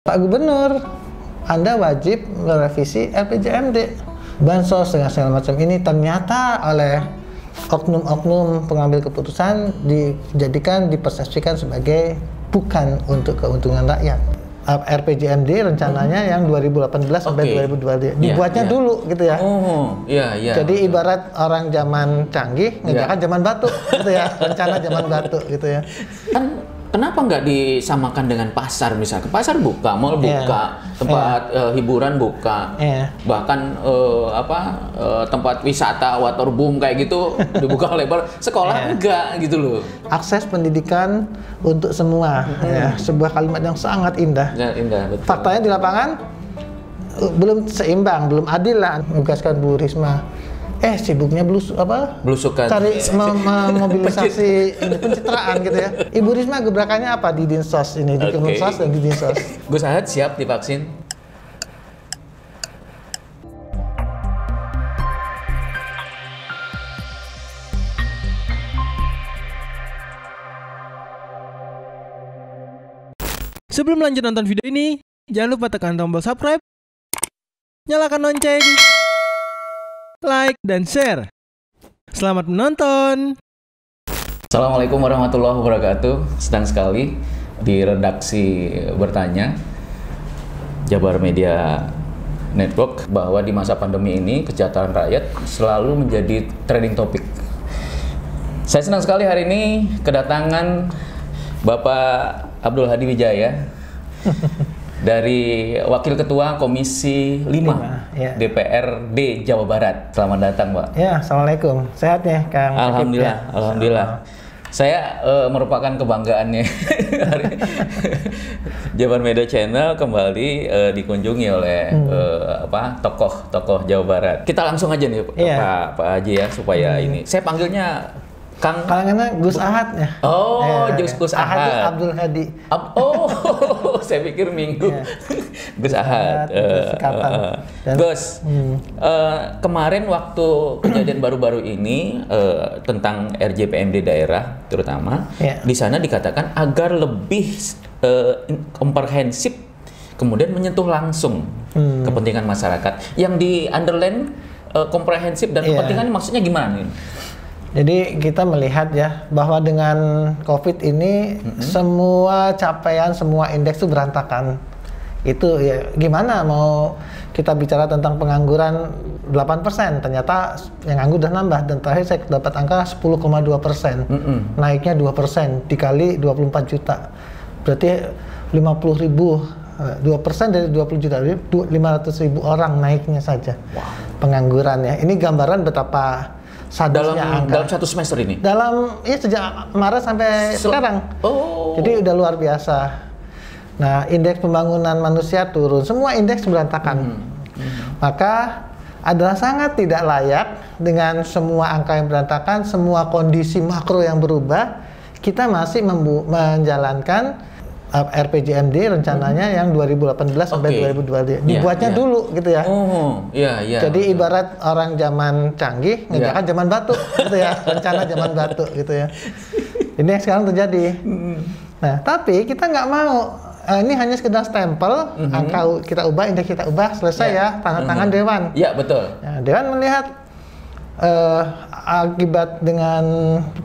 Pak Gubernur, Anda wajib merevisi RPJMD. Bansos dengan segala macam ini ternyata oleh oknum-oknum pengambil keputusan dipersepsikan sebagai bukan untuk keuntungan rakyat. RPJMD rencananya yang 2018 sampai 2022 dibuatnya dulu gitu ya. Jadi ibarat orang zaman canggih ngejakan zaman batu gitu ya, rencana zaman batu gitu ya. Kan kenapa nggak disamakan dengan pasar misalnya? Pasar buka, mall buka, tempat hiburan buka, bahkan tempat wisata waterboom kayak gitu dibuka lebar. Sekolah enggak gitu loh. Akses pendidikan untuk semua, ya, sebuah kalimat yang sangat indah. Ya, indah, betul. Faktanya di lapangan belum seimbang, belum adil lah. Menugaskan Bu Risma. Sibuknya belusukan, cari memobilisasi pencitraan gitu ya. Ibu Risma gebrakannya apa di Dinsos ini, di Kemensos dan di Dinsos. Gus Ahad siap divaksin? Sebelum lanjut nonton video ini, jangan lupa tekan tombol subscribe, nyalakan lonceng, like, dan share. Selamat menonton. Assalamualaikum warahmatullahi wabarakatuh. Senang sekali di redaksi bertanya Jabar Media Network bahwa di masa pandemi ini kesejahteraan rakyat selalu menjadi trending topik. Saya senang sekali hari ini kedatangan Bapak Abdul Hadi Wijaya dari Wakil Ketua Komisi 5 DPRD Jawa Barat. Selamat datang, Pak. Ya, Assalamualaikum. Sehat ya, Kang? Alhamdulillah, Alhamdulillah. Saya merupakan kebanggaannya Jabar Media Channel kembali dikunjungi oleh tokoh-tokoh Jawa Barat. Kita langsung aja nih Pak Haji ya, supaya ini. Saya panggilnya Kang. Kalangannya Gus Ahad ya. Gus Ahad. Abdul Hadi. Saya pikir Minggu. Gus Ahad. Gus, kemarin waktu kejadian baru-baru ini tentang RJPMD daerah terutama, di sana dikatakan agar lebih komprehensif, kemudian menyentuh langsung kepentingan masyarakat. Yang di underline komprehensif dan kepentingannya maksudnya gimana nih? Jadi kita melihat ya bahwa dengan COVID ini semua capaian, semua indeks itu berantakan. Itu ya gimana mau kita bicara tentang pengangguran 8%, ternyata yang nganggur udah nambah, dan terakhir saya dapat angka 10,2%. Naiknya 2% dikali 24 juta. Berarti 50.000, 2% dari 20 juta, 500.000 orang naiknya saja. Pengangguran ya. Ini gambaran betapa sadisnya dalam satu semester ini? Sejak Maret sampai sekarang. Jadi udah luar biasa. Nah, indeks pembangunan manusia turun, semua indeks berantakan. Maka adalah sangat tidak layak dengan semua angka yang berantakan, semua kondisi makro yang berubah, kita masih menjalankan RPJMD rencananya yang 2018 sampai 2022 dibuatnya dulu gitu ya. Jadi ibarat orang zaman canggih ngejakan zaman batu gitu ya, rencana zaman batu gitu ya. Ini yang sekarang terjadi. Nah, tapi kita nggak mau ini hanya sekedar stempel, angka kita ubah, indeks kita ubah, selesai ya, tanda tangan Dewan. Iya, betul. Nah, Dewan melihat akibat dengan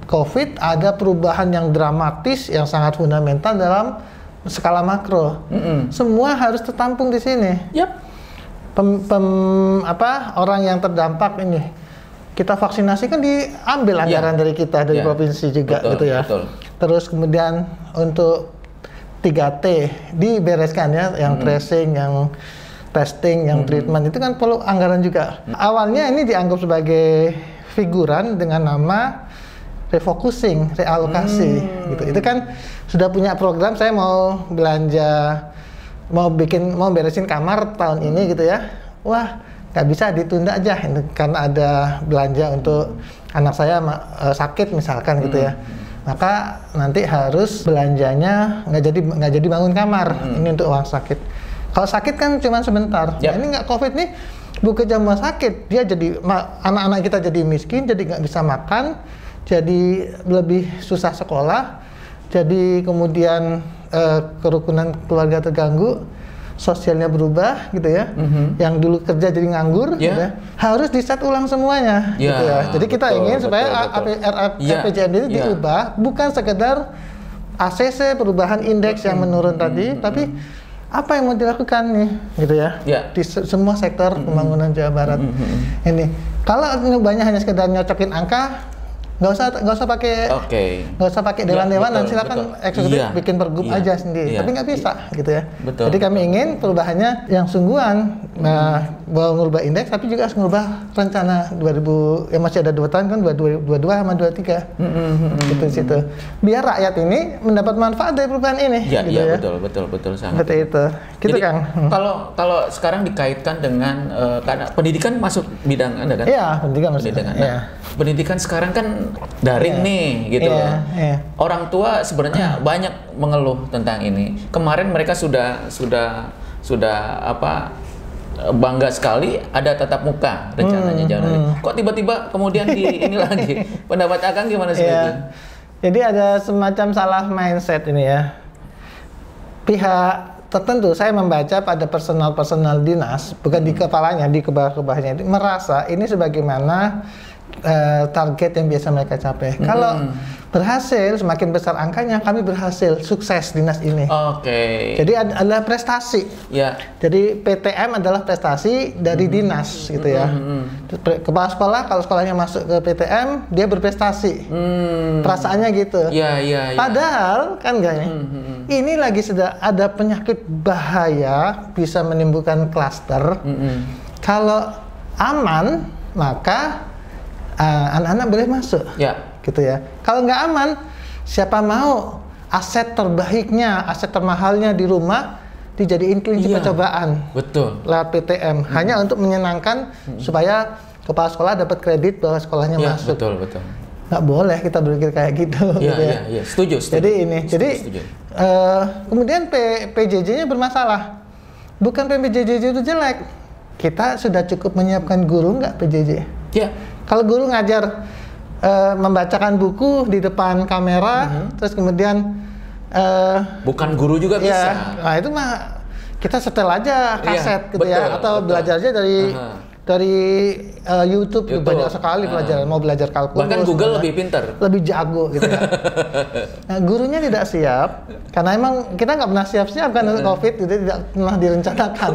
COVID ada perubahan yang dramatis, yang sangat fundamental dalam skala makro. Semua harus tertampung di sini. Orang yang terdampak ini, kita vaksinasi kan diambil anggaran dari kita, dari provinsi juga, gitu ya. Terus kemudian untuk 3T dibereskan ya, yang tracing, yang testing, yang treatment, itu kan perlu anggaran juga. Awalnya ini dianggap sebagai figuran dengan nama refocusing, realokasi gitu. Itu kan sudah punya program, saya mau belanja, mau beresin kamar tahun ini gitu ya. Wah, nggak bisa, ditunda aja karena ada belanja untuk anak saya sakit misalkan gitu ya. Maka nanti harus belanjanya nggak jadi bangun kamar, ini untuk uang sakit. Kalau sakit kan cuma sebentar. Nah, ini nggak COVID nih, bukan cuma sakit, dia jadi anak-anak kita jadi miskin, jadi nggak bisa makan, jadi lebih susah sekolah, jadi kemudian kerukunan keluarga terganggu, sosialnya berubah gitu ya. Yang dulu kerja jadi nganggur gitu ya. Harus di-set ulang semuanya gitu ya. Jadi kita ingin supaya RPJMD itu diubah, bukan sekedar ACC perubahan indeks yang menurun tadi, tapi apa yang mau dilakukan nih gitu ya. Di semua sektor pembangunan Jawa Barat. Ini kalau nyobanya hanya sekedar nyocokin angka, nggak usah pakai dewan-dewan, dan silakan eksekutif bikin pergub aja sendiri, tapi nggak bisa gitu ya. Jadi kami ingin perubahannya yang sungguhan, bahwa ngubah indeks tapi juga harus ngubah rencana 2000 yang masih ada 2 tahun kan, 2022 sama 23 gitu situ, biar rakyat ini mendapat manfaat dari perubahan ini. Gitu ya. Betul sangat. Seperti itu. Gitu. Jadi, Kang. Kalau sekarang dikaitkan dengan karena pendidikan masuk bidang Anda kan? Iya, pendidikan masuk. Pendidikan sekarang kan daring nih gitu loh. Orang tua sebenarnya banyak mengeluh tentang ini. Kemarin mereka sudah bangga sekali ada tatap muka rencananya Januari. Kok tiba-tiba kemudian ini lagi? Pendapat Akang gimana sih itu? Jadi ada semacam salah mindset ini ya. Pihak tertentu, saya membaca pada personal dinas, bukan di kepalanya, di kebawah-kebawahnya, merasa ini sebagaimana target yang biasa mereka capai. Kalau berhasil, semakin besar angkanya, kami berhasil, sukses dinas ini. Jadi adalah prestasi. Jadi PTM adalah prestasi dari dinas gitu ya. Kepala sekolah, kalau sekolahnya masuk ke PTM, dia berprestasi. Perasaannya gitu. Padahal kan enggak ya. Ini lagi sudah ada penyakit bahaya, bisa menimbulkan klaster. Kalau aman, maka anak-anak boleh masuk, gitu ya. Kalau nggak aman, siapa mau aset terbaiknya, aset termahalnya di rumah dijadiin kelinci percobaan, lewat PTM, hanya untuk menyenangkan supaya kepala sekolah dapat kredit bahwa sekolahnya masuk. Nggak boleh kita berpikir kayak gitu. Setuju. Jadi kemudian PJJ-nya bermasalah. Bukan PJJ itu jelek, kita sudah cukup menyiapkan guru nggak PJJ? Kalau guru ngajar membacakan buku di depan kamera, terus kemudian bukan guru juga bisa. Nah itu mah kita setel aja kaset gitu ya, atau belajar aja dari YouTube. Banyak sekali pelajaran, mau belajar kalkulus. Bahkan Google lebih pintar, lebih jago gitu ya. Nah, gurunya tidak siap karena emang kita nggak pernah siap-siap kan untuk COVID, jadi tidak pernah direncanakan.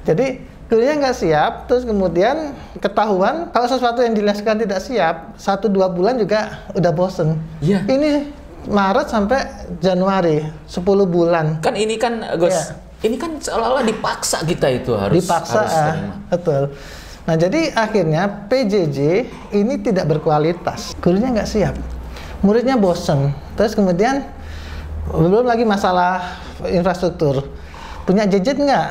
Jadi gurunya nggak siap, terus kemudian ketahuan kalau sesuatu yang dijelaskan tidak siap, 1-2 bulan juga udah bosen. Ini Maret sampai Januari, 10 bulan. Kan ini kan Gus, ini kan seolah-olah dipaksa kita itu harus betul. Nah jadi akhirnya PJJ ini tidak berkualitas, gurunya nggak siap, muridnya bosen, terus kemudian belum lagi masalah infrastruktur. Punya gadget nggak?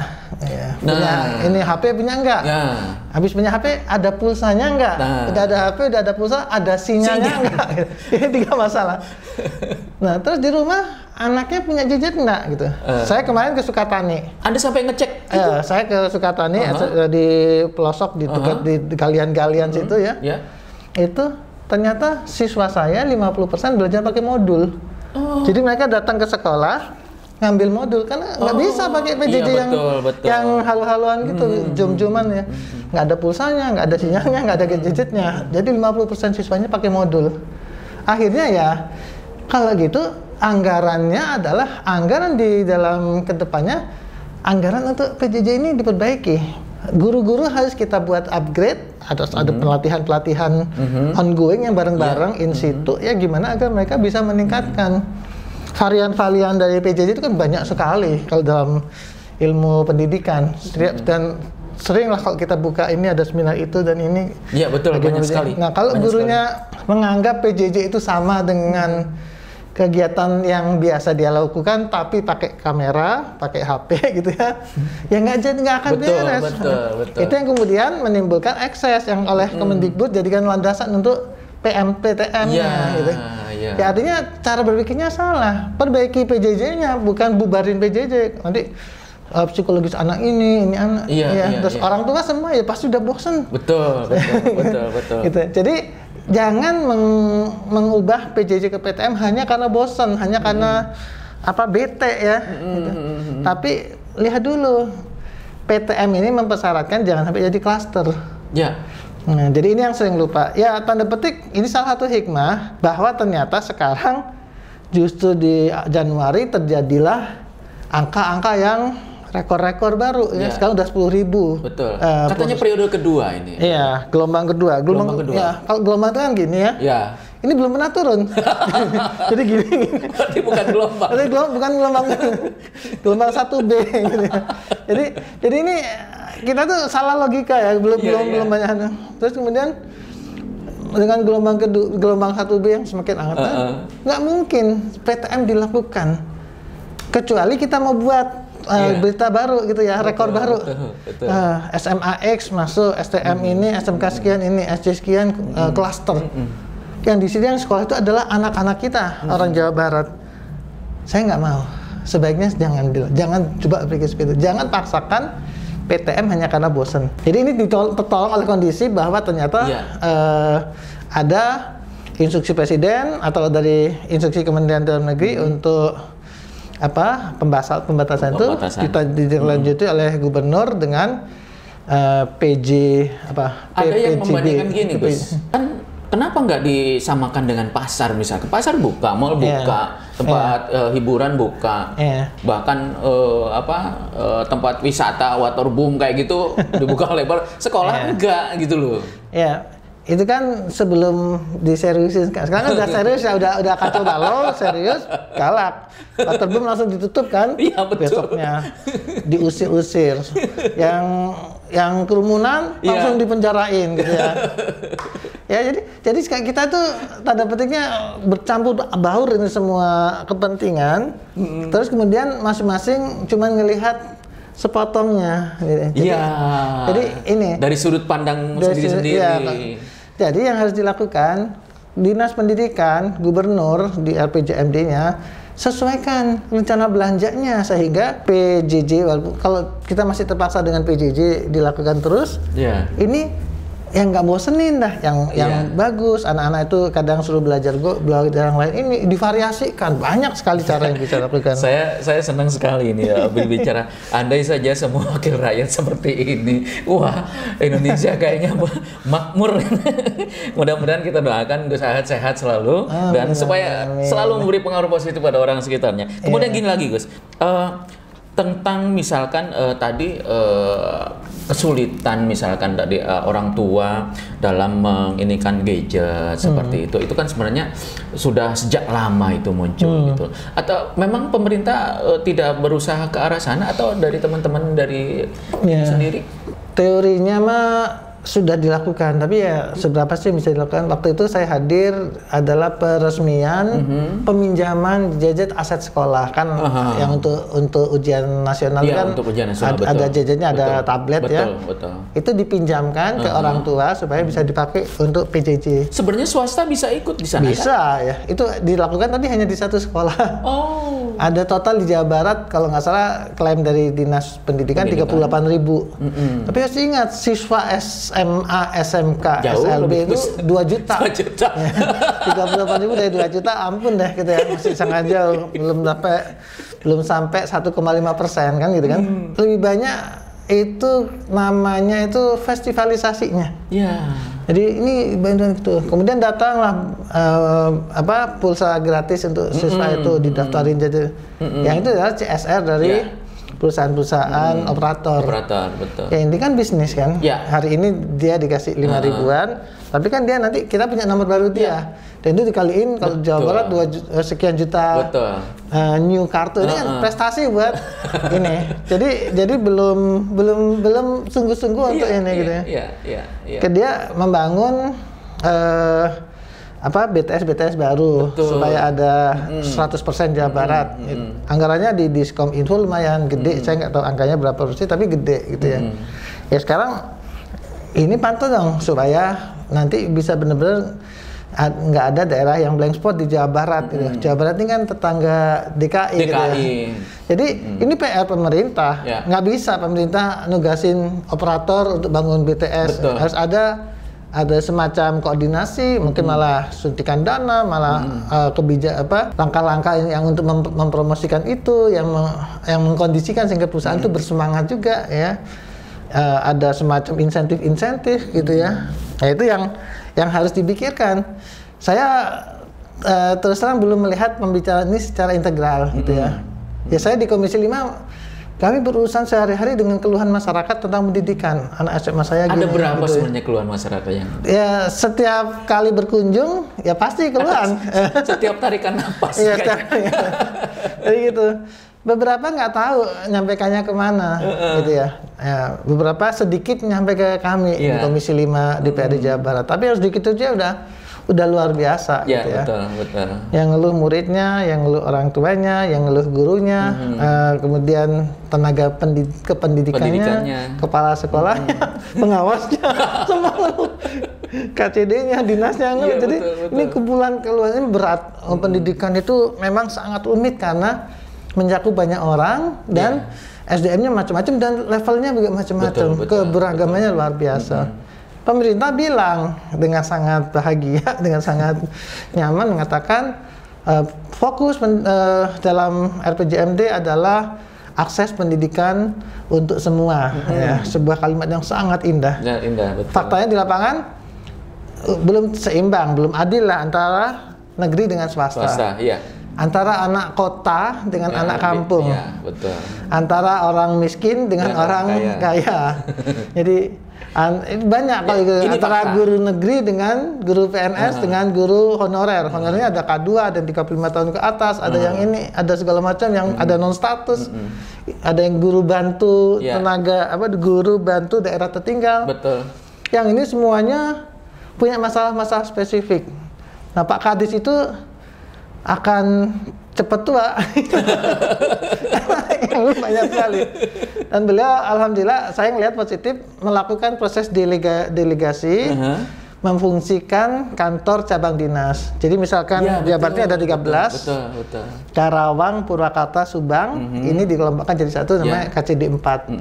Punya ini HP punya nggak? Habis punya HP ada pulsanya nggak? Udah ada HP, udah ada pulsa, ada sinyalnya nggak? Ini 3 masalah. Nah terus di rumah anaknya punya gadget nggak gitu? Saya kemarin ke Sukatani. Anda sampai ngecek? Saya ke Sukatani di pelosok di galian-galian situ ya. Itu ternyata siswa saya 50% belajar pakai modul. Jadi mereka datang ke sekolah ngambil modul karena nggak bisa pakai PJJ yang halu-haluan gitu, jom-joman ya, nggak ada pulsanya, nggak ada sinyalnya, nggak ada gadgetnya. Jadi 50% siswanya pakai modul. Akhirnya ya kalau gitu anggarannya adalah anggaran di dalam kedepannya, anggaran untuk PJJ ini diperbaiki. Guru-guru harus kita buat upgrade, ada pelatihan-pelatihan ongoing yang bareng-bareng in situ ya, gimana agar mereka bisa meningkatkan. Varian-varian dari PJJ itu kan banyak sekali kalau dalam ilmu pendidikan, dan sering lah kalau kita buka ini ada seminar itu dan ini. Banyak sekali. Nah kalau gurunya menganggap PJJ itu sama dengan kegiatan yang biasa dia lakukan tapi pakai kamera, pakai HP gitu ya, nggak akan beres. Itu yang kemudian menimbulkan ekses yang oleh Kemendikbud jadikan landasan untuk PTM-nya gitu. Ya artinya cara berpikirnya salah. Perbaiki PJJ-nya, bukan bubarin PJJ. Nanti psikologis anak ini anak. Terus orang tua semua ya pasti udah bosen. Betul. Gitu. Jadi jangan mengubah PJJ ke PTM hanya karena bosen, hanya karena bete ya. Gitu. Tapi lihat dulu PTM ini mempersyaratkan jangan sampai jadi klaster. Ya. Nah, jadi ini yang sering lupa. Ya, tanda petik ini salah satu hikmah bahwa ternyata sekarang justru di Januari terjadilah angka-angka yang rekor-rekor baru ya. Sekarang udah 10.000. Betul. Katanya periode kedua ini. Iya, gelombang kedua. Gelombang kedua. Ya, kalau gelombang itu kan gini ya. Iya. Ini belum pernah turun. Jadi gini. Berarti bukan gelombang. Berarti bukan gelombang. Gelombang 1B gitu ya. Jadi ini kita tuh salah logika ya, belum banyak. Terus kemudian dengan gelombang 1B yang semakin hangat, nggak mungkin PTM dilakukan kecuali kita mau buat berita baru gitu ya, rekor baru. Betul. SMAX masuk, STM ini, SMK sekian ini, SC sekian klaster. Yang di sini yang sekolah itu adalah anak-anak kita, orang Jawa Barat. Saya nggak mau. Sebaiknya jangan coba berpikir seperti itu. Jangan paksakan PTM hanya karena bosan. Jadi ini tertolong oleh kondisi bahwa ternyata ada instruksi presiden atau dari instruksi Kementerian Dalam Negeri untuk pembatasan itu ditindaklanjuti oleh gubernur dengan PJ Ada yang membandingkan gini, Gus. Kan kenapa nggak disamakan dengan pasar misalnya? Pasar buka, mall buka, tempat hiburan buka, bahkan tempat wisata waterboom kayak gitu dibuka lebar. Sekolah enggak gitu loh. Itu kan sebelum diseriusin. Sekarang kan udah serius ya, udah kacau balau, serius, galak. Waterboom langsung ditutup kan? Iya, betul. Besoknya diusir-usir. Yang kerumunan langsung dipenjarain gitu ya. Ya jadi kita tuh tanda petiknya bercampur baur ini semua kepentingan. Terus kemudian masing-masing cuman ngelihat sepotongnya. Jadi ini dari sudut pandang sendiri-sendiri. Jadi yang harus dilakukan Dinas Pendidikan, Gubernur di RPJMD-nya sesuaikan rencana belanjanya sehingga PJJ, kalau kita masih terpaksa dengan PJJ dilakukan terus, ini yang nggak bosenin dah, yang bagus. Anak-anak itu kadang suruh belajar yang lain, ini divariasikan, banyak sekali cara yang bisa lakukan. Saya senang sekali ini ya berbicara. Andai saja semua wakil rakyat seperti ini, wah Indonesia kayaknya makmur. Mudah-mudahan kita doakan Gus Ahad sehat selalu dan supaya selalu memberi pengaruh positif pada orang sekitarnya. Kemudian gini lagi Gus, tentang misalkan tadi kesulitan misalkan dari orang tua dalam menginikan gadget seperti itu kan sebenarnya sudah sejak lama itu muncul gitu. Atau memang pemerintah tidak berusaha ke arah sana atau dari teman-teman dari sendiri? Teorinya mah sudah dilakukan, tapi ya seberapa sih bisa dilakukan? Waktu itu saya hadir adalah peresmian peminjaman gadget aset sekolah kan, yang untuk ujian nasional kan untuk ujian nasional, ada gadgetnya, ada tablet betul. Itu dipinjamkan ke orang tua supaya bisa dipakai untuk PJJ. Sebenarnya swasta bisa ikut di sana? Bisa ya, itu dilakukan tadi hanya di satu sekolah. Ada total di Jawa Barat kalau nggak salah klaim dari Dinas Pendidikan 38.000. Tapi harus ingat siswa SMA, SMK, SLB itu 2 juta. 2 juta. 38.000 dari 2 juta, ampun deh gitu ya, masih sangat jauh, belum sampai 1,5% kan gitu kan. Lebih banyak itu namanya itu festivalisasinya. Jadi ini bantuan gitu. Kemudian datanglah pulsa gratis untuk siswa itu didaftarin jadi. Yang itu adalah CSR dari perusahaan-perusahaan operator. Betul. Ya ini kan bisnis kan. Hari ini dia dikasih 5.000-an, tapi kan dia nanti kita punya nomor baru dia. Dan itu dikaliin kalau Jawa Barat sekian juta new kartu. Ini kan prestasi buat ini. Jadi belum sungguh-sungguh untuk ini gitu ya. Dia membangun BTS baru supaya ada 100% Jawa Barat. Anggarannya di Diskominfo lumayan gede, saya nggak tahu angkanya berapa persen tapi gede gitu ya. Ya sekarang ini pantau dong supaya nanti bisa benar-benar nggak ada daerah yang blank spot di Jawa Barat gitu. Jawa Barat ini kan tetangga DKI. Gitu ya. Jadi ini PR pemerintah. Nggak bisa pemerintah nugasin operator untuk bangun BTS. Harus ada ada semacam koordinasi, mungkin malah suntikan dana, malah langkah-langkah yang untuk mempromosikan itu, yang mengkondisikan sehingga perusahaan itu bersemangat juga ya. Ada semacam insentif gitu ya. Nah itu yang harus dipikirkan. Saya terus terang belum melihat pembicaraan ini secara integral gitu ya. Ya saya di Komisi 5 kami berurusan sehari-hari dengan keluhan masyarakat tentang pendidikan anak SMA saya. Ada berapa gitu sebenarnya keluhan masyarakat yang? Ya setiap kali berkunjung ya pasti keluhan. Setiap tarikan napas. Iya, jadi gitu. Beberapa nggak tahu nyampaikannya kemana, gitu ya. Ya. Beberapa sedikit nyampe ke kami di Komisi 5 DPRD Jawa Barat. Tapi yang sedikit aja udah luar biasa gitu ya. Betul. Yang ngeluh muridnya, yang ngeluh orang tuanya, yang ngeluh gurunya, kemudian tenaga kependidikannya, kepala sekolahnya, pengawasnya, semua ngeluh. KCD-nya, dinasnya ngeluh. Jadi betul. Ini kumpulan keluhan ini berat. Pendidikan itu memang sangat rumit karena mencakup banyak orang dan SDM-nya macam-macam dan levelnya juga macam-macam. Keberagamannya luar biasa. Pemerintah bilang dengan sangat bahagia, dengan sangat nyaman mengatakan fokus dalam RPJMD adalah akses pendidikan untuk semua. Ya, sebuah kalimat yang sangat indah. Ya, indah, betul. Faktanya di lapangan belum seimbang, belum adil lah antara negeri dengan swasta. Iya. Antara anak kota dengan anak kampung. Iya, betul. Antara orang miskin dengan orang kaya. Jadi banyak kalau gitu. Antara fakta. Guru negeri dengan guru PNS dengan guru honorer. Honorernya ada K2, ada 35 tahun ke atas, ada yang ini, ada segala macam yang ada non status. Ada yang guru bantu tenaga guru bantu daerah tertinggal. Betul. Yang ini semuanya punya masalah-masalah spesifik. Nah, Pak Kadis itu akan cepat tua. Yang banyak sekali. Dan beliau alhamdulillah saya ngelihat positif melakukan proses delegasi, memfungsikan kantor cabang dinas. Jadi misalkan Jabarnya ada 13, betul. Karawang, Purwakarta, Subang, ini dikelompokkan jadi satu namanya KCD 4.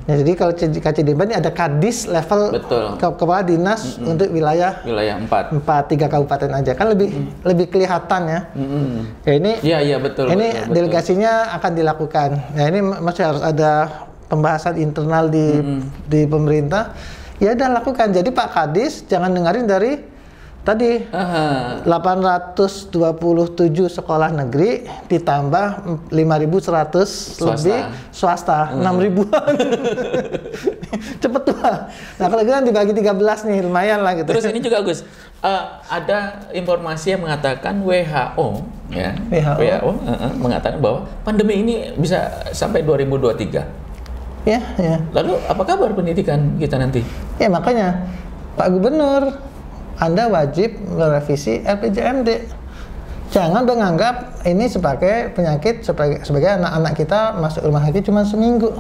Nah, jadi kalau KCD 4 ini ada Kadis level kepala dinas untuk wilayah 4, 3 kabupaten aja. Kan lebih kelihatan ya. Ya ini betul. Ini delegasinya akan dilakukan. Ya ini masih harus ada pembahasan internal di pemerintah. Ya udah lakukan. Jadi Pak Kadis jangan dengerin dari tadi 827 sekolah negeri ditambah 5.100 lebih swasta 6.000-an. Cepet tua. Nah kalau gitu dibagi 13 nih lumayan lah gitu. Terus ini juga Gus, ada informasi yang mengatakan WHO mengatakan bahwa pandemi ini bisa sampai 2023. Ya. Lalu apa kabar pendidikan kita nanti? Ya makanya Pak Gubernur, Anda wajib merevisi RPJMD. Jangan menganggap ini sebagai penyakit sebagai anak-anak kita masuk rumah sakit cuma seminggu.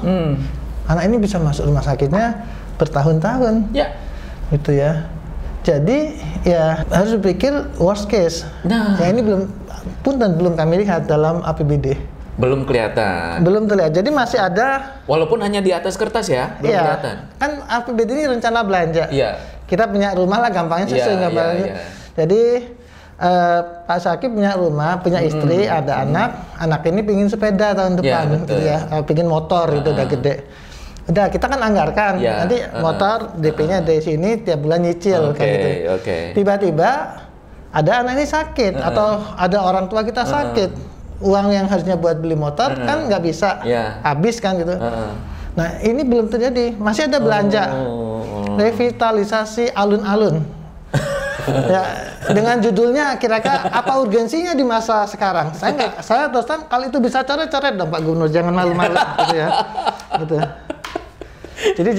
Anak ini bisa masuk rumah sakitnya bertahun-tahun. Ya. Gitu ya. Jadi ya harus berpikir worst case. Nah, ya ini belum kami lihat dalam APBD. Belum kelihatan. Belum terlihat. Jadi masih ada. Walaupun hanya di atas kertas ya, belum kelihatan. Kan APBD ini rencana belanja. Iya. Kita punya rumah lah gampangnya sesuai nggak banget. Jadi Pak Syakib punya rumah, punya istri, ada anak ini pingin sepeda tahun depan, gitu ya, pingin motor itu udah gede. Udah kita kan anggarkan, nanti motor DP-nya dari sini tiap bulan nyicil kayak gitu. Tiba-tiba ada anak ini sakit atau ada orang tua kita sakit. Uang yang harusnya buat beli motor kan nggak bisa habis kan gitu. Nah ini belum terjadi, masih ada belanja revitalisasi alun-alun. Ya dengan judulnya kira-kira apa urgensinya di masa sekarang? Saya terus terang kalau itu bisa coret-coret dong Pak Gubernur, jangan malu-malu gitu ya. Gitu. Jadi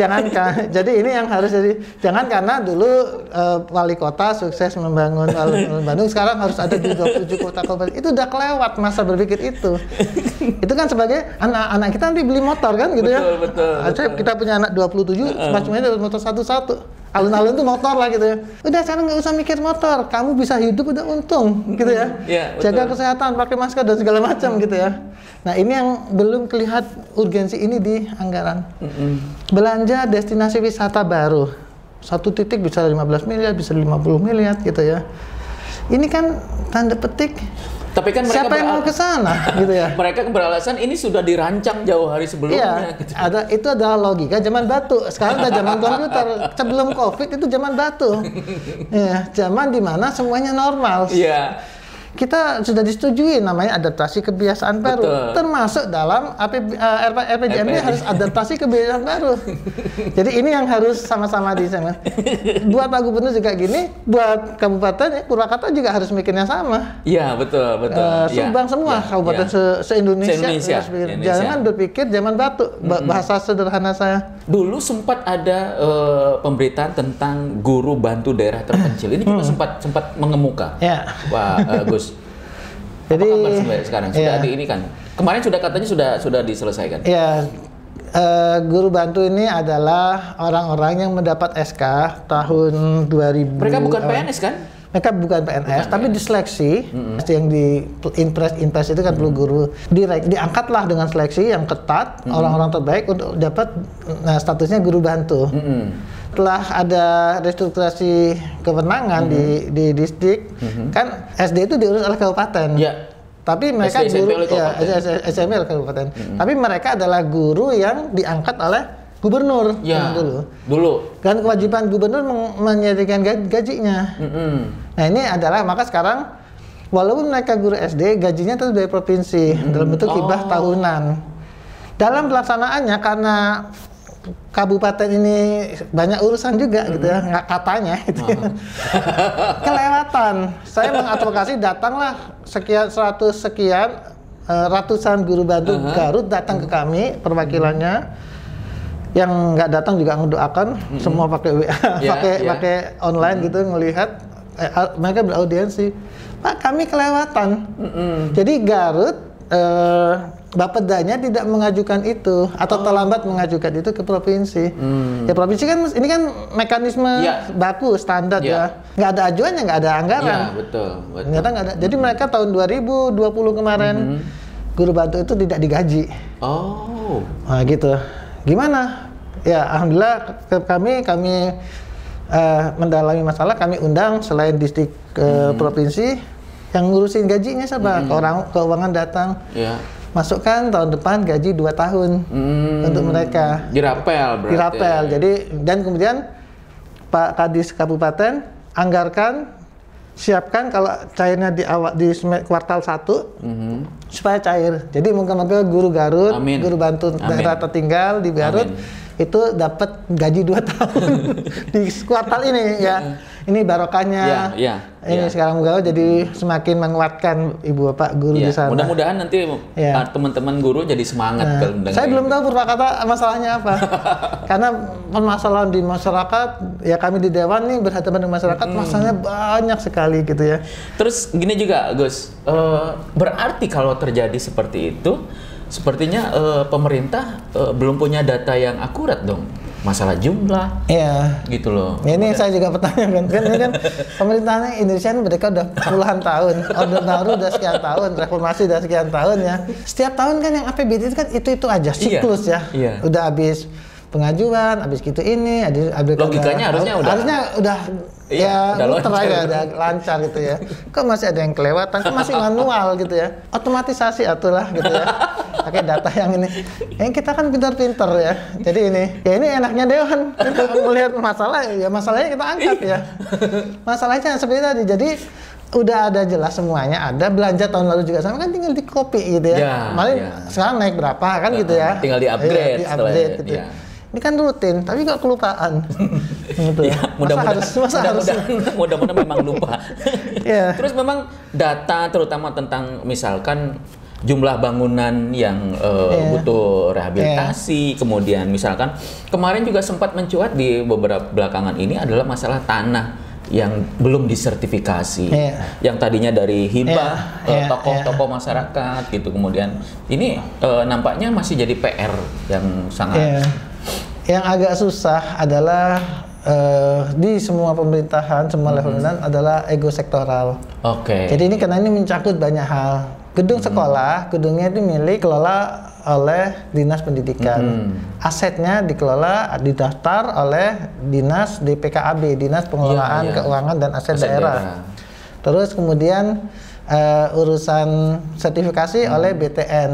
jadi ini yang harus jangan karena dulu wali kota sukses membangun alun-alun Bandung, sekarang harus ada di 27 kota kabupaten. Itu udah kelewat masa berpikir itu. Itu kan sebagai anak-anak kita nanti beli motor kan gitu ya. Betul. Kita punya anak 27, semacamnya motor satu-satu. Alun-alun itu motor lah gitu ya. Udah sekarang nggak usah mikir motor, kamu bisa hidup udah untung gitu ya. Jaga kesehatan, pakai masker dan segala macam gitu ya. Nah ini yang belum terlihat urgensi ini di anggaran. Belanja destinasi wisata baru. satu titik bisa 15 miliar, bisa 50 miliar gitu ya. Ini kan tanda petik. Tapi kan mereka siapa yang mau ke sana gitu ya. Mereka beralasan ini sudah dirancang jauh hari sebelumnya. Iya, gitu. itu adalah logika zaman batu. Sekarang udah zaman komputer. Sebelum Covid itu zaman batu. Ya, zaman dimana semuanya normal. Iya. Kita sudah disetujui namanya adaptasi kebiasaan baru. Betul. Termasuk dalam RPJMD harus adaptasi kebiasaan baru. Jadi ini yang harus sama-sama disama. Buat Pak Gubernur juga gini, buat kabupaten Purwakarta juga harus mikirnya sama. Iya, betul. Sumbang semua kabupaten se-Indonesia. Jangan berpikir zaman batu. Bahasa sederhana saya. Dulu sempat ada pemberitaan tentang guru bantu daerah terpencil. Ini juga sempat mengemuka. Ya. Wah, Gus. Jadi apa kabar sekarang sudah ini kan kemarin katanya sudah diselesaikan. Iya, guru bantu ini adalah orang-orang yang mendapat SK tahun 2000. Mereka bukan PNS kan? Mereka bukan PNS, tapi diseleksi. Yang di impres itu kan perlu guru. Diangkatlah dengan seleksi yang ketat orang-orang terbaik untuk dapat statusnya guru bantu. Setelah ada restrukturasi kewenangan di distrik, kan SD itu diurus oleh kabupaten. Ya. Tapi mereka guru SMP kabupaten. Tapi mereka adalah guru yang diangkat oleh gubernur dulu. Kan kewajiban gubernur menyediakan gajinya. Nah ini adalah maka sekarang walaupun mereka guru SD, gajinya tetap dari provinsi dalam bentuk hibah tahunan. Dalam pelaksanaannya karena kabupaten ini banyak urusan juga gitu ya, nggak katanya gitu ya. Kelewatan. Saya mengadvokasi datanglah ratusan guru bantu Garut datang ke kami perwakilannya. Yang nggak datang juga mendoakan, semua pakai WA, pakai online gitu ngelihat. Mereka beraudiensi, Pak kami kelewatan. Jadi Garut Bapedanya tidak mengajukan itu atau terlambat mengajukan itu ke provinsi. Ya provinsi kan ini kan mekanisme baku standar ya. Nggak ada ajuannya, nggak ada anggaran. Ya, betul. Ternyata nggak ada. Jadi mereka tahun 2020 kemarin guru bantu itu tidak digaji. Nah gitu. Gimana? Ya alhamdulillah kami mendalami masalah, kami undang selain distrik provinsi yang ngurusin gajinya siapa? Keuangan datang. Masukkan tahun depan gaji 2 tahun untuk mereka. Dirapel berarti. Dirapel. Jadi dan kemudian Pak Kadis Kabupaten anggarkan, siapkan kalau cairnya di kuartal 1 supaya cair. Jadi mungkin guru Garut, guru bantu daerah tertinggal di Garut itu dapat gaji 2 tahun di kuartal ini ya. Ini barokahnya. Ini sekarang Garut jadi semakin menguatkan ibu bapak guru di sana. Mudah-mudahan nanti teman-teman guru jadi semangat. Saya belum tahu Purwakarta masalahnya apa. Karena permasalahan di masyarakat, ya kami di Dewan nih berhadapan dengan masyarakat, masalahnya banyak sekali gitu ya. Terus gini juga Gus, berarti kalau terjadi seperti itu, sepertinya pemerintah belum punya data yang akurat dong. Masalah jumlah, gitu loh. Ini saya juga pertanyakan, kan ini kan pemerintahnya Indonesia mereka udah puluhan tahun, Orde Baru udah sekian tahun, reformasi udah sekian tahun ya. Setiap tahun kan yang APBD itu kan itu aja siklus ya. Udah habis pengajuan, habis gitu ini, logikanya harusnya udah muter aja, udah lancar gitu ya. Kok masih ada yang kelewatan, kok masih manual gitu ya. Otomatisasi atulah gitu ya. Pakai data yang ini. Kita kan pintar-pintar ya. Jadi ini enaknya Dewan. Kita melihat masalah, ya masalahnya kita angkat ya. Masalahnya seperti tadi. Jadi udah ada jelas semuanya, ada belanja tahun lalu juga sama kan tinggal di copy gitu ya. Sekarang naik berapa kan gitu ya. Tinggal di-upgrade. Gitu. Ini kan rutin, tapi kok kelupaan. Gitu ya. Mudah-mudahan memang lupa. Terus memang data terutama tentang misalkan jumlah bangunan yang butuh rehabilitasi, kemudian misalkan kemarin juga sempat mencuat di beberapa belakangan ini adalah masalah tanah yang belum disertifikasi, yang tadinya dari hibah tokoh-tokoh masyarakat gitu, kemudian ini nampaknya masih jadi PR yang sangat. Yang agak susah adalah di semua pemerintahan, semua level pemerintahan adalah ego sektoral. Jadi ini karena ini mencakup banyak hal. Gedung sekolah, gedungnya itu milik kelola oleh Dinas Pendidikan. Asetnya dikelola, didaftar oleh Dinas DPKAB, Dinas Pengelolaan Keuangan dan Aset Daerah. Terus kemudian urusan sertifikasi oleh BTN.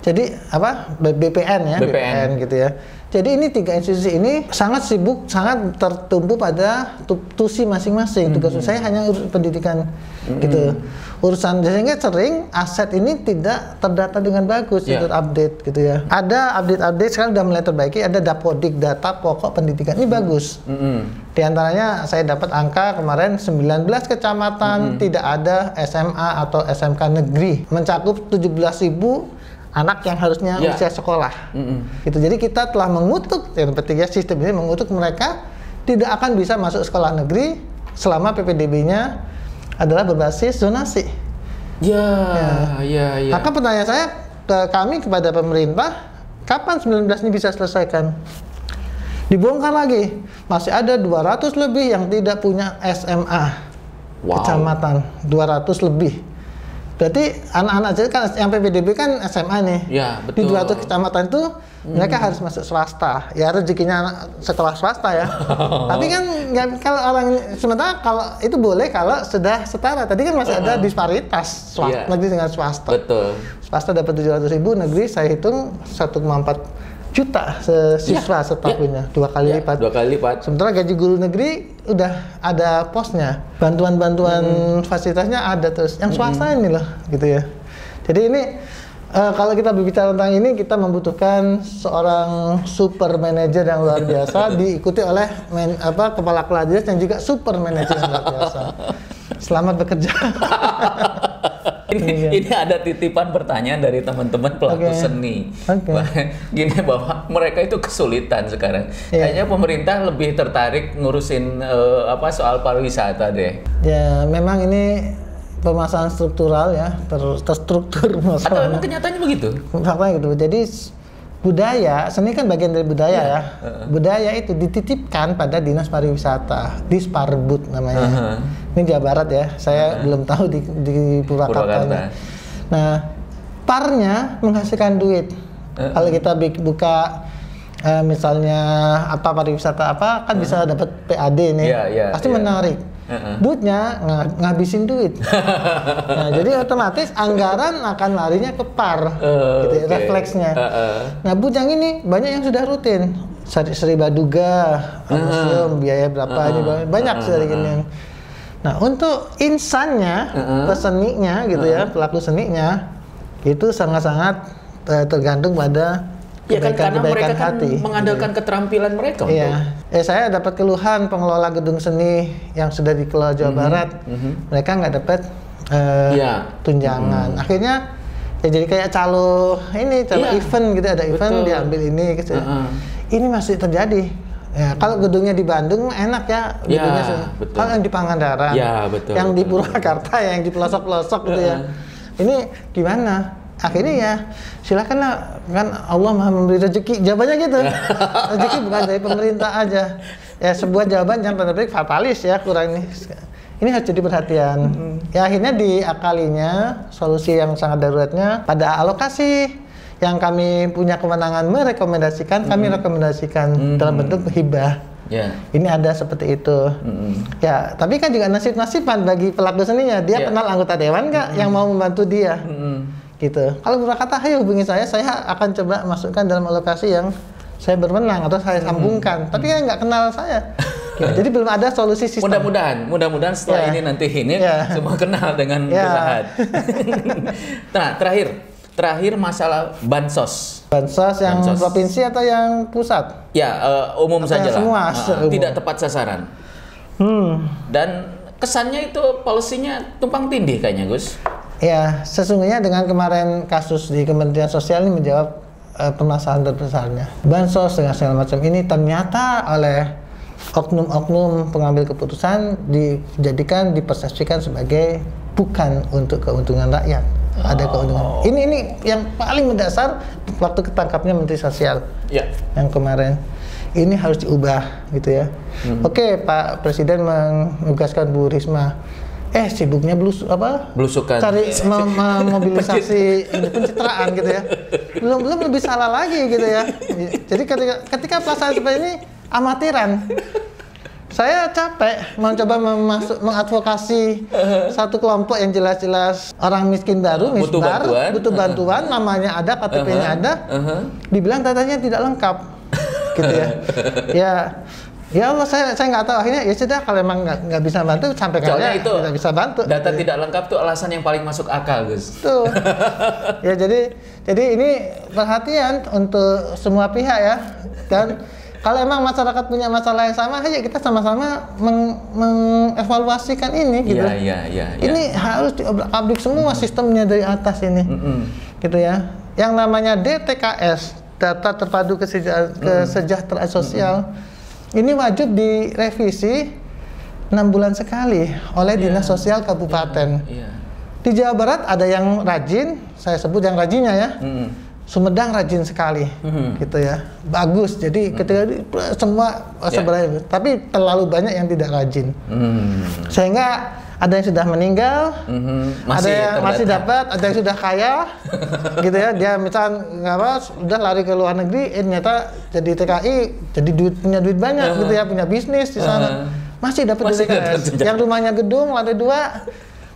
Jadi apa? BPN ya, BPN gitu ya. Jadi ini 3 institusi ini sangat sibuk, sangat tertumpu pada tusi masing-masing. Tugas saya hanya urus pendidikan gitu. Urusan sehingga sering aset ini tidak terdata dengan bagus, tidak update gitu ya. Ada update sekarang sudah mulai terbaiki, ada Dapodik, data pokok pendidikan. Ini bagus. Di antaranya saya dapat angka kemarin 19 kecamatan tidak ada SMA atau SMK negeri, mencakup 17.000 anak yang harusnya usia sekolah. Gitu. Jadi kita telah mengutuk, yang penting ya, sistem ini mengutuk mereka tidak akan bisa masuk sekolah negeri selama PPDB-nya adalah berbasis zonasi. Maka pertanyaan saya kami kepada pemerintah, kapan 19 ini bisa selesaikan? Dibongkar lagi, masih ada 200 lebih yang tidak punya SMA. Kecamatan 200 lebih. Berarti anak-anak jadi kan yang PPDB kan SMA nih. Di 200 kecamatan itu mereka harus masuk swasta. Ya rezekinya sekolah swasta ya. Tapi kan nggak, kalau orang sementara kalau itu boleh kalau sudah setara. Tadi kan masih ada disparitas negeri dengan swasta. Swasta dapat 700.000, negeri saya hitung 1,4 juta siswa setahunnya, 2 kali lipat. 2 kali lipat. Sementara gaji guru negeri udah ada posnya, bantuan-bantuan fasilitasnya ada terus. Yang swasta ini loh, gitu ya. Jadi ini kalau kita berbicara tentang ini, kita membutuhkan seorang super manajer yang luar biasa, diikuti oleh kepala kelas yang juga super manajer yang luar biasa. Selamat bekerja. Ini ada titipan pertanyaan dari teman-teman pelaku seni. Gini, bahwa mereka itu kesulitan sekarang. Kayaknya pemerintah lebih tertarik ngurusin soal pariwisata deh. Ya, memang ini permasalahan struktural ya, terstruktur masalah. Atau emang kenyataannya begitu? Faktanya gitu. Jadi budaya, seni kan bagian dari budaya ya. Budaya itu dititipkan pada Dinas Pariwisata, Disparbud namanya. Ini Jawa Barat ya, saya belum tahu di Purwakarta. Nah, parnya menghasilkan duit. Kalau kita buka misalnya pariwisata apa, kan bisa dapat PAD nih, pasti menarik. Duitnya ngabisin duit. Nah, jadi otomatis anggaran akan larinya ke par, gitu, refleksnya. Nah, Bud yang ini banyak yang sudah rutin. Sri Baduga, museum biaya berapa ini banyak sekali gini. Nah, untuk insannya, peseninya gitu ya, pelaku seninya itu sangat-sangat tergantung pada karena mereka kan mengandalkan keterampilan mereka. Saya dapat keluhan pengelola gedung seni yang sudah dikelola Jawa Barat, mereka nggak dapat tunjangan. Akhirnya ya jadi kayak calo event gitu, ada event diambil ini gitu. Ini masih terjadi. Ya, kalau gedungnya di Bandung enak ya, gedungnya kalau yang di Pangandaran, yang di Purwakarta, yang di pelosok-pelosok gitu ya. Ini gimana? Akhirnya ya silakanlah, kan Allah Maha memberi rezeki, jawabannya gitu. Rezeki bukan dari pemerintah aja. Ya sebuah jawaban yang tanda petik fatalis ya, kurang ini harus jadi perhatian. Ya akhirnya diakalinya solusi yang sangat daruratnya pada alokasi yang kami punya kewenangan merekomendasikan, kami rekomendasikan dalam bentuk hibah. Ini ada seperti itu. Ya, tapi kan juga nasib-nasiban bagi pelaku seninya. Dia kenal anggota dewan nggak yang mau membantu dia? Gitu. Kalau berkata, ayo hubungi saya akan coba masukkan dalam alokasi yang saya berwenang atau saya sambungkan. Tapi kan nggak kenal saya. Jadi belum ada solusi sistem. Mudah-mudahan setelah ini nanti semua kenal dengan perusahaan. Nah, terakhir masalah bansos. Bansos yang provinsi atau yang pusat? Ya, umum saja lah. Semua. Tidak tepat sasaran. Dan kesannya itu polisinya tumpang tindih kayaknya, Gus. Ya, sesungguhnya dengan kemarin kasus di Kementerian Sosial ini menjawab permasalahan terbesarnya. Bansos dengan segala macam ini ternyata oleh oknum-oknum pengambil keputusan dipersepsikan sebagai bukan untuk keuntungan rakyat. Ada keuntungan. Ini yang paling mendasar waktu ketangkapnya Menteri Sosial yang kemarin. Ini harus diubah gitu ya. Oke, Pak Presiden menugaskan Bu Risma. Sibuknya belusukan, cari memobilisasi pencitraan gitu ya. Belum lebih salah lagi gitu ya. Jadi ketika pelaksanaan seperti ini amatiran. Saya capek mencoba mengadvokasi satu kelompok yang jelas-jelas orang miskin baru, butuh bantuan, namanya ada, KTP-nya ada, dibilang datanya tidak lengkap, gitu ya. Ya Allah, saya nggak tahu, akhirnya ya sudah, kalau emang nggak bisa bantu sampai kalian tidak bisa bantu. Data gitu. Tidak lengkap tuh alasan yang paling masuk akal, Gus. Tuh. Ya jadi ini perhatian untuk semua pihak ya, dan kalau emang masyarakat punya masalah yang sama, ayo kita sama-sama mengevaluasikan ini gitu. Iya. Ini harus diobrak-abrik semua sistemnya dari atas ini, gitu ya. Yang namanya DTKS, Data Terpadu Kesejahteraan Sosial, ini wajib direvisi 6 bulan sekali oleh Dinas Sosial Kabupaten. Di Jawa Barat ada yang rajin, saya sebut yang rajinnya ya. Sumedang rajin sekali, gitu ya, bagus. Jadi ketika semua sebenarnya, tapi terlalu banyak yang tidak rajin, sehingga ada yang sudah meninggal, ada yang masih dapat, ada yang sudah kaya, gitu ya. Dia misalnya sudah lari ke luar negeri, ternyata jadi TKI, jadi punya duit banyak, gitu ya, punya bisnis di sana, masih dapat DTKS. Yang rumahnya gedung lantai 2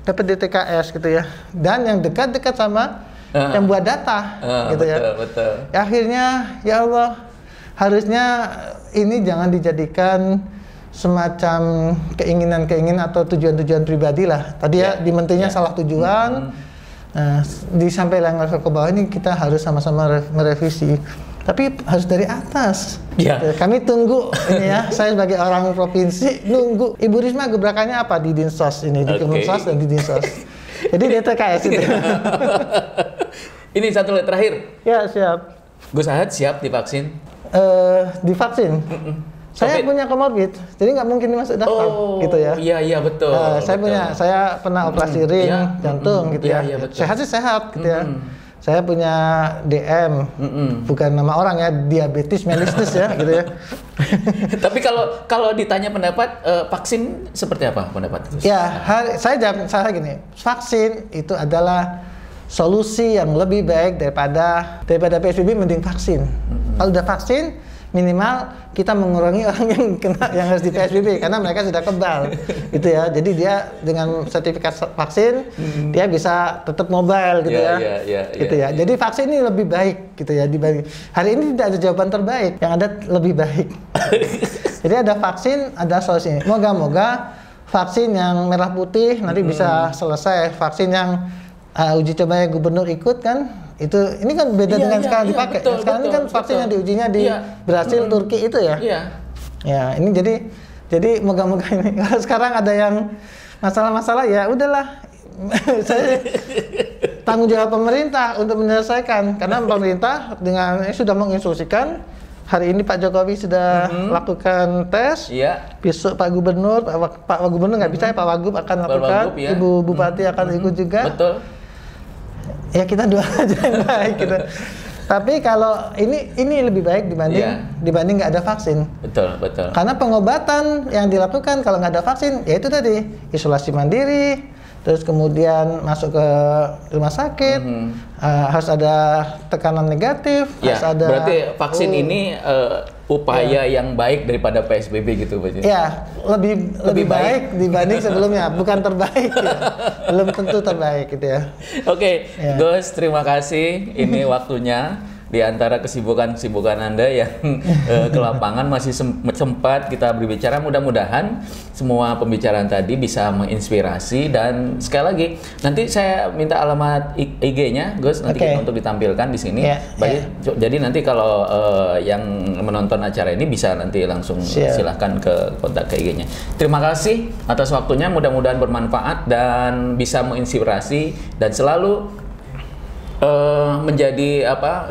dapat DTKS, gitu ya. Dan yang dekat-dekat sama yang buat data, gitu ya. Betul. Akhirnya, ya Allah, harusnya ini jangan dijadikan semacam keinginan-keinginan atau tujuan-tujuan pribadi lah. Tadi ya di menterinya salah tujuan, disampaikan ke bawah, ini kita harus sama-sama merevisi. Tapi harus dari atas. Kami tunggu ini ya. Saya sebagai orang provinsi nunggu. Ibu Risma gebrakannya apa di Dinsos ini, di Kemensos dan di Dinsos. Jadi DTKS itu. Ini satu terakhir. Ya, siap. Gus Ahad siap divaksin? Divaksin? Saya punya komorbid, jadi nggak mungkin masuk daftar, gitu ya. Iya betul. Saya pernah operasi ring jantung, gitu ya. Sehat sih sehat, gitu ya. Saya punya DM, bukan nama orang ya, diabetes mellitus ya, gitu ya. Tapi kalau ditanya pendapat, vaksin seperti apa pendapat? Ya, saya gini, vaksin itu adalah solusi yang lebih baik daripada PSBB, mending vaksin. Kalau udah vaksin, minimal kita mengurangi orang yang kena, yang harus di PSBB, karena mereka sudah kebal, gitu ya. Jadi dia dengan sertifikat vaksin, dia bisa tetap mobile, gitu gitu ya. Jadi vaksin ini lebih baik, gitu ya. Dibanding hari ini tidak ada jawaban terbaik, yang ada lebih baik. Jadi ada vaksin, ada solusi. Moga-moga vaksin yang merah putih nanti bisa selesai. Vaksin yang uji coba gubernur ikut kan, ini kan beda dengan sekarang dipakai. Sekarang ini kan vaksin yang diujinya di Brasil, Turki itu ya. Ya, ini jadi moga-moga ini. Kalau sekarang ada yang masalah-masalah, ya udahlah. Saya tanggung jawab pemerintah untuk menyelesaikan, karena pemerintah sudah menginstruksikan. Hari ini Pak Jokowi sudah lakukan tes. Besok Pak Gubernur nggak bisa, Pak Wagub akan lakukan. Ibu Bupati akan ikut juga. Betul. Ya kita doa aja yang baik gitu. Tapi kalau ini lebih baik dibanding nggak ada vaksin. Betul. Karena pengobatan yang dilakukan kalau nggak ada vaksin, ya itu tadi, isolasi mandiri, terus kemudian masuk ke rumah sakit, harus ada tekanan negatif, harus ada. Berarti vaksin ini upaya yang baik daripada PSBB gitu, Pak? Ya, lebih baik dibanding sebelumnya, bukan terbaik ya. Belum tentu terbaik gitu ya. Oke, Gus, terima kasih. Ini waktunya di antara kesibukan-kesibukan Anda yang ke lapangan masih sempat kita berbicara. Mudah-mudahan semua pembicaraan tadi bisa menginspirasi, dan sekali lagi nanti saya minta alamat IG-nya Gus nanti untuk ditampilkan di sini. Jadi nanti kalau yang menonton acara ini bisa nanti langsung silahkan ke kontak ke IG-nya. Terima kasih atas waktunya, mudah-mudahan bermanfaat dan bisa menginspirasi dan selalu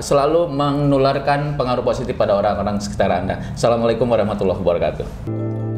selalu menularkan pengaruh positif pada orang-orang sekitar Anda. Assalamualaikum warahmatullahi wabarakatuh.